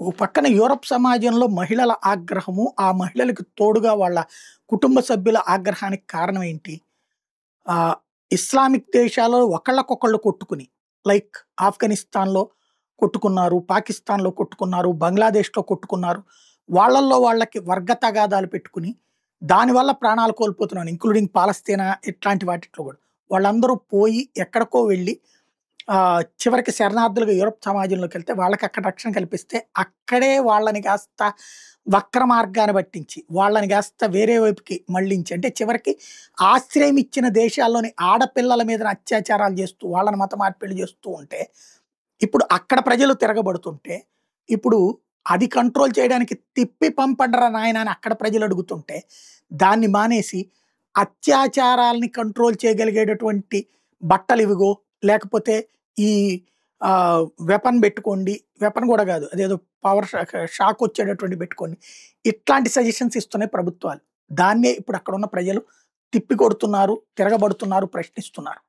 ఓ పక్కన యూరప్ సమాజంలో మహిళల ఆగ్రహము, ఆ మహిళలకు తోడుగా వాళ్ళ కుటుంబ సభ్యుల ఆగ్రహానికి కారణం ఏంటి? ఆహ్, ఇస్లామిక్ దేశాల్లో ఒకళ్ళకొకళ్ళు కొట్టుకుని, లైక్ ఆఫ్ఘనిస్తాన్‌లో కొట్టుకున్నారు, పాకిస్తాన్‌లో కొట్టుకున్నారు, బంగ్లాదేశ్‌లో కొట్టుకున్నారు. వాళ్ళల్లో వాళ్ళకి వర్గ తగాదాలు పెట్టుకుని, దానివల్ల ప్రాణాలు కోల్పోతున్నారు. ఇంక్లూడింగ్ పాలస్తీనా ఇట్లాంటి వాటిట్లో గూడా. వాళ్ళందరూ పోయి ఎక్కడికో వెళ్ళి చివరికి శరణార్థులుగా యూరప్ సమాజంలోకెళ్తే వాళ్ళకక్కడ రక్షణ కల్పిస్తే, అక్కడే వాళ్ళని కాస్త వక్ర మార్గాన పట్టించి, వాళ్ళని కాస్త వేరే వైపుకి మళ్ళించి, అంటే చివరికి ఆశ్రయం ఇచ్చిన దేశాల్లోని ఆడపిల్లల మీదన అత్యాచారాలు చేస్తూ, వాళ్ళని మత మార్పిడి చేస్తూ ఉంటే, ఇప్పుడు అక్కడ ప్రజలు తిరగబడుతుంటే, ఇప్పుడు అది కంట్రోల్ చేయడానికి తిప్పి పంపండ్రా నాయనా అని అక్కడ ప్రజలు అడుగుతుంటే, దాన్ని మానేసి అత్యాచారాల్ని కంట్రోల్ చేయగలిగేటటువంటి బట్టలివిగో, లేకపోతే ఈ వెపన్ బెట్టుకోండి. వెపన్ గూడా గాదు. అదేదో పవర్ షాకొచ్చేటటువంటివి బెట్టుకోండి. ఇట్లాంటి సజెషన్స్ ఇస్తున్నాయి ప్రభుత్వాలు. దాన్నే ఇప్పుడు అక్కడున్న ప్రజలు తిప్పికొడుతున్నారు, తిరగబడుతున్నారు, ప్రశ్నిస్తున్నారు.